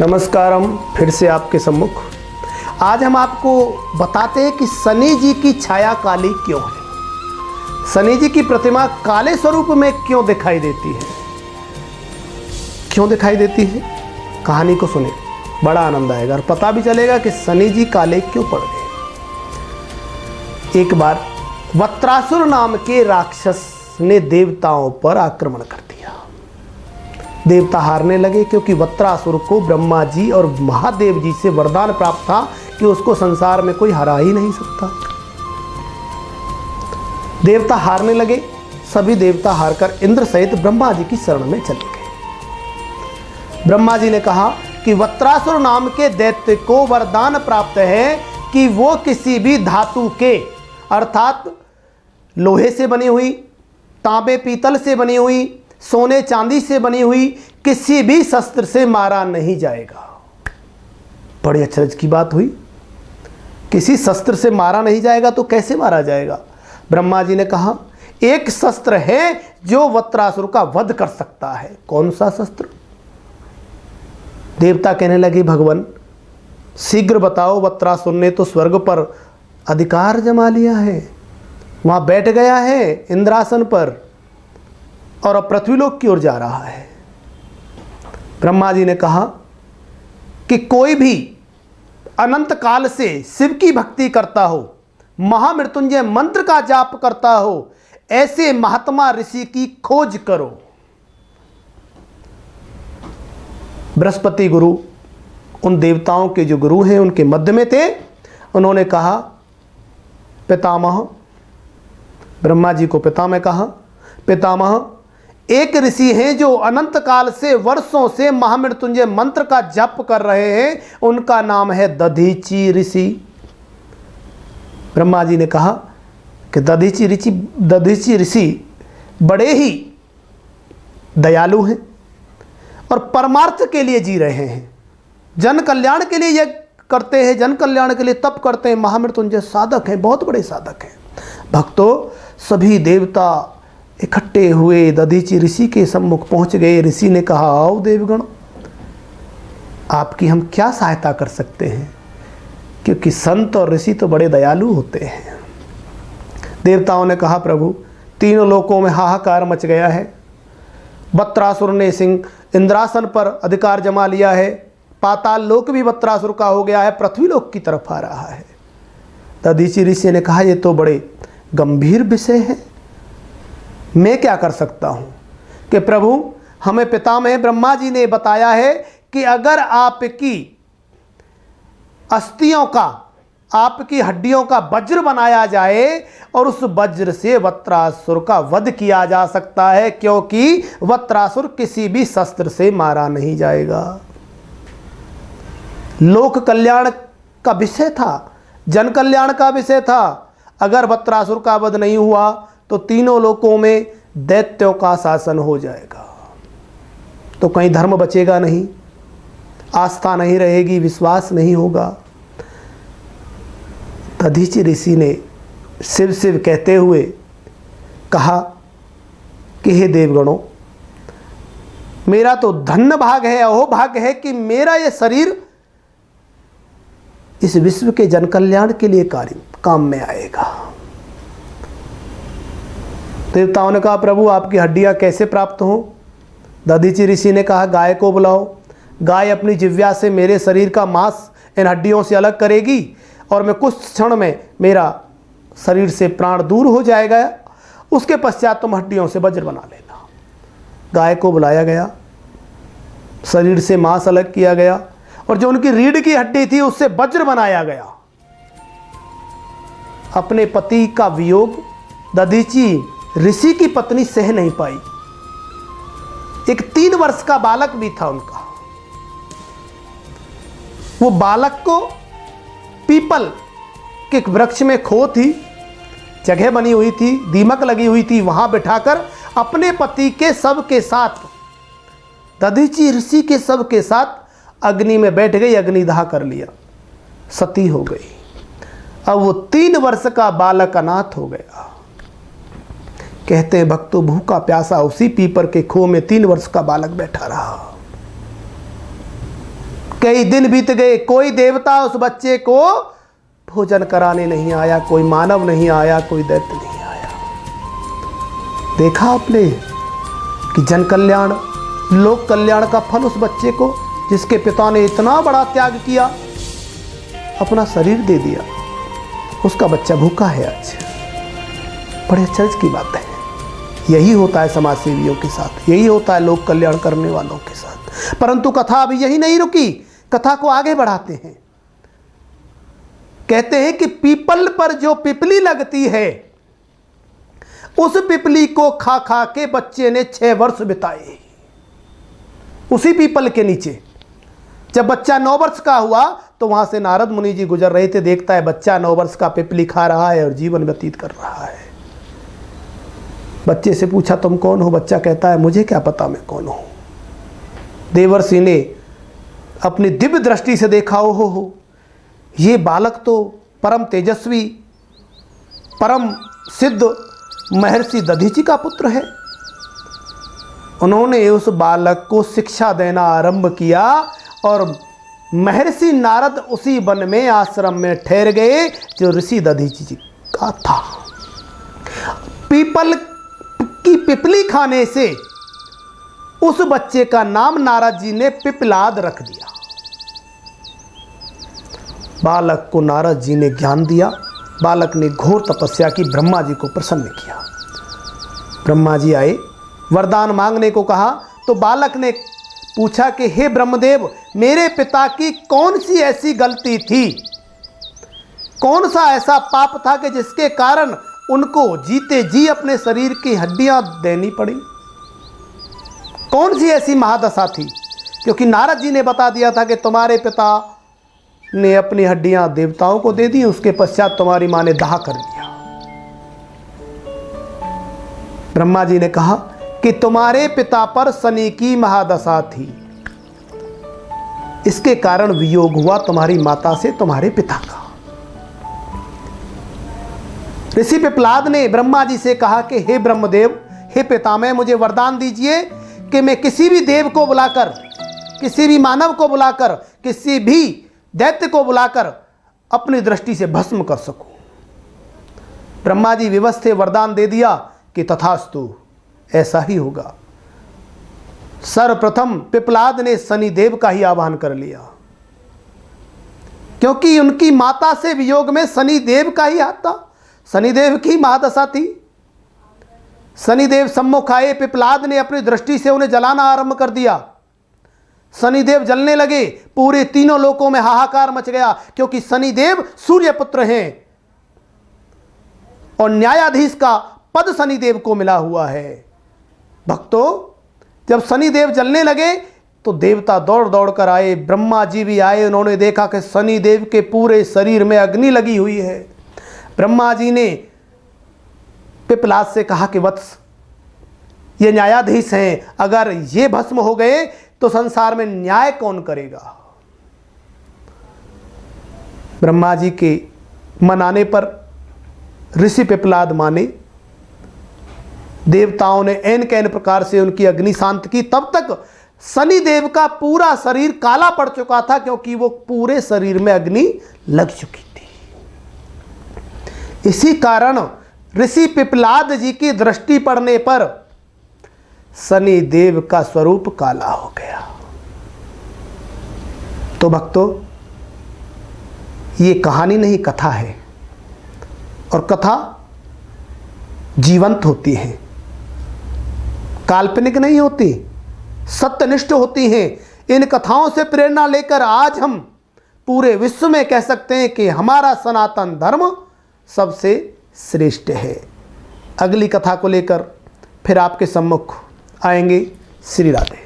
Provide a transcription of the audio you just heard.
नमस्कारम, फिर से आपके सम्मुख। आज हम आपको बताते हैं कि शनि जी की छाया काली क्यों है। शनि जी की प्रतिमा काले स्वरूप में क्यों दिखाई देती है, क्यों दिखाई देती है। कहानी को सुने, बड़ा आनंद आएगा और पता भी चलेगा कि शनि जी काले क्यों पड़ गए। एक बार वत्रासुर नाम के राक्षस ने देवताओं पर आक्रमण कर दिया। देवता हारने लगे क्योंकि वत्रासुर को ब्रह्मा जी और महादेव जी से वरदान प्राप्त था कि उसको संसार में कोई हरा ही नहीं सकता। देवता हारने लगे। सभी देवता हारकर इंद्र सहित ब्रह्मा जी की शरण में चले गए। ब्रह्मा जी ने कहा कि वत्रासुर नाम के दैत्य को वरदान प्राप्त है कि वो किसी भी धातु के, अर्थात लोहे से बनी हुई, तांबे पीतल से बनी हुई, सोने चांदी से बनी हुई किसी भी शस्त्र से मारा नहीं जाएगा। बड़ी अचरज की बात हुई, किसी शस्त्र से मारा नहीं जाएगा तो कैसे मारा जाएगा। ब्रह्मा जी ने कहा एक शस्त्र है जो वत्रासुर का वध कर सकता है। कौन सा शस्त्र? देवता कहने लगे भगवान शीघ्र बताओ। वत्रासुर ने तो स्वर्ग पर अधिकार जमा लिया है, वहां बैठ गया है इंद्रासन पर और अब पृथ्वीलोक की ओर जा रहा है। ब्रह्मा जी ने कहा कि कोई भी अनंत काल से शिव की भक्ति करता हो, महामृत्युंजय मंत्र का जाप करता हो, ऐसे महात्मा ऋषि की खोज करो। बृहस्पति गुरु उन देवताओं के जो गुरु हैं उनके मध्य में थे। उन्होंने कहा पितामह, ब्रह्मा जी को पितामह कहा, पितामह एक ऋषि हैं जो अनंत काल से वर्षों से महामृत्युंजय मंत्र का जप कर रहे हैं, उनका नाम है दधीची ऋषि। ब्रह्मा जी ने कहा कि दधीची ऋषि बड़े ही दयालु हैं और परमार्थ के लिए जी रहे हैं, जन कल्याण के लिए यज्ञ करते हैं, जन कल्याण के लिए तप करते हैं, महामृत्युंजय साधक हैं, बहुत बड़े साधक हैं। भक्तों, सभी देवता इकट्ठे हुए दधीची ऋषि के सम्मुख पहुंच गए। ऋषि ने कहा आओ देवगण, आपकी हम क्या सहायता कर सकते हैं, क्योंकि संत और ऋषि तो बड़े दयालु होते हैं। देवताओं ने कहा प्रभु तीनों लोकों में हाहाकार मच गया है। वत्रासुर ने सिंह इंद्रासन पर अधिकार जमा लिया है, पाताल लोक भी वत्रासुर का हो गया है, पृथ्वीलोक की तरफ आ रहा है। दधीची ऋषि ने कहा ये तो बड़े गंभीर विषय है, मैं क्या कर सकता हूं। कि प्रभु हमें पितामह ब्रह्मा जी ने बताया है कि अगर आपकी अस्थियों का, आपकी हड्डियों का वज्र बनाया जाए और उस वज्र से वत्रासुर का वध किया जा सकता है, क्योंकि वत्रासुर किसी भी शस्त्र से मारा नहीं जाएगा। लोक कल्याण का विषय था, जन कल्याण का विषय था। अगर वत्रासुर का वध नहीं हुआ तो तीनों लोकों में दैत्यों का शासन हो जाएगा, तो कहीं धर्म बचेगा नहीं, आस्था नहीं रहेगी, विश्वास नहीं होगा। दधीची ऋषि ने शिव शिव कहते हुए कहा कि हे देवगणों, मेरा तो धन्य भाग है, अहोभाग्य है कि मेरा यह शरीर इस विश्व के जन कल्याण के लिए काम में आएगा। देवताओं ने कहा प्रभु आपकी हड्डियां कैसे प्राप्त हों। दधीची ऋषि ने कहा गाय को बुलाओ, गाय अपनी जिह्वा से मेरे शरीर का मांस इन हड्डियों से अलग करेगी और मैं कुछ क्षण में मेरा शरीर से प्राण दूर हो जाएगा, उसके पश्चात तुम हड्डियों से वज्र बना लेना। गाय को बुलाया गया, शरीर से मांस अलग किया गया और जो उनकी रीढ़ की हड्डी थी उससे वज्र बनाया गया। अपने पति का वियोग दधीची ऋषि की पत्नी सह नहीं पाई। एक 3 वर्ष का बालक भी था उनका। वो बालक को पीपल के वृक्ष में खो थी, जगह बनी हुई थी, दीमक लगी हुई थी, वहां बिठाकर अपने पति के सब के साथ, दधीची ऋषि के सब के साथ अग्नि में बैठ गई, अग्निदाह कर लिया, सती हो गई। अब वो 3 वर्ष का बालक अनाथ हो गया। कहते हैं भक्तों भूखा प्यासा उसी पीपर के खो में 3 वर्ष का बालक बैठा रहा। कई दिन बीत गए, कोई देवता उस बच्चे को भोजन कराने नहीं आया, कोई मानव नहीं आया, कोई दैत्य नहीं आया। देखा आपने कि जन कल्याण, लोक कल्याण का फल उस बच्चे को, जिसके पिता ने इतना बड़ा त्याग किया, अपना शरीर दे दिया, उसका बच्चा भूखा है आज। बड़े आश्चर्य की बात है। यही होता है समाज सेवियों के साथ, यही होता है लोक कल्याण करने वालों के साथ। परंतु कथा अभी यही नहीं रुकी, कथा को आगे बढ़ाते हैं। कहते हैं कि पीपल पर जो पिपली लगती है, उस पिपली को खा खा के बच्चे ने 6 वर्ष बिताए। उसी पीपल के नीचे जब बच्चा 9 वर्ष का हुआ तो वहां से नारद मुनि जी गुजर रहे थे। देखता है बच्चा 9 वर्ष का पिपली खा रहा है और जीवन व्यतीत कर रहा है। बच्चे से पूछा तुम कौन हो? बच्चा कहता है मुझे क्या पता मैं कौन हूं। देवर्षि ने अपनी दिव्य दृष्टि से देखा, ओहो हो, ये बालक तो परम तेजस्वी, परम सिद्ध महर्षि दधीचि का पुत्र है। उन्होंने उस बालक को शिक्षा देना आरंभ किया और महर्षि नारद उसी वन में, आश्रम में ठहर गए जो ऋषि दधीचि जी का था। पीपल की पिपली खाने से उस बच्चे का नाम नारद जी ने पिपलाद रख दिया। बालक को नारद जी ने ज्ञान दिया। बालक ने घोर तपस्या की, ब्रह्मा जी को प्रसन्न किया। ब्रह्मा जी आए, वरदान मांगने को कहा तो बालक ने पूछा कि हे ब्रह्मदेव, मेरे पिता की कौन सी ऐसी गलती थी, कौन सा ऐसा पाप था कि जिसके कारण उनको जीते जी अपने शरीर की हड्डियां देनी पड़ी? कौन सी ऐसी महादशा थी? क्योंकि नारद जी ने बता दिया था कि तुम्हारे पिता ने अपनी हड्डियां देवताओं को दे दी, उसके पश्चात तुम्हारी मां ने दाह कर दिया। ब्रह्मा जी ने कहा कि तुम्हारे पिता पर शनि की महादशा थी, इसके कारण वियोग हुआ तुम्हारी माता से, तुम्हारे पिता का। ऋषि पिपलाद ने ब्रह्मा जी से कहा कि हे ब्रह्मदेव, हे पितामह, मुझे वरदान दीजिए कि मैं किसी भी देव को बुलाकर, किसी भी मानव को बुलाकर, किसी भी दैत्य को बुलाकर अपनी दृष्टि से भस्म कर सकूं। ब्रह्मा जी विवश थे, वरदान दे दिया कि तथास्तु, ऐसा ही होगा। सर्वप्रथम पिपलाद ने शनिदेव का ही आह्वान कर लिया, क्योंकि उनकी माता से वियोग में शनिदेव का ही हाथ था, शनिदेव की महादशा थी। शनिदेव सम्मुख आए, पिपलाद ने अपनी दृष्टि से उन्हें जलाना आरंभ कर दिया। शनिदेव जलने लगे, पूरे तीनों लोकों में हाहाकार मच गया, क्योंकि शनिदेव सूर्य पुत्र हैं और न्यायाधीश का पद शनिदेव को मिला हुआ है। भक्तों, जब शनिदेव जलने लगे तो देवता दौड़ दौड़ कर आए, ब्रह्मा जी भी आए। उन्होंने देखा कि शनिदेव के पूरे शरीर में अग्नि लगी हुई है। ब्रह्मा जी ने पिपलाद से कहा कि वत्स, ये न्यायाधीश हैं, अगर ये भस्म हो गए तो संसार में न्याय कौन करेगा? ब्रह्मा जी के मनाने पर ऋषि पिपलाद माने। देवताओं ने ऐन कैन प्रकार से उनकी अग्नि शांत की। तब तक शनिदेव का पूरा शरीर काला पड़ चुका था, क्योंकि वो पूरे शरीर में अग्नि लग चुकी थी। इसी कारण ऋषि पिपलाद जी की दृष्टि पड़ने पर शनिदेव का स्वरूप काला हो गया। तो भक्तों, ये कहानी नहीं, कथा है, और कथा जीवंत होती है, काल्पनिक नहीं होती, सत्यनिष्ठ होती हैं। इन कथाओं से प्रेरणा लेकर आज हम पूरे विश्व में कह सकते हैं कि हमारा सनातन धर्म सबसे श्रेष्ठ है। अगली कथा को लेकर फिर आपके सम्मुख आएंगे। श्री राधे।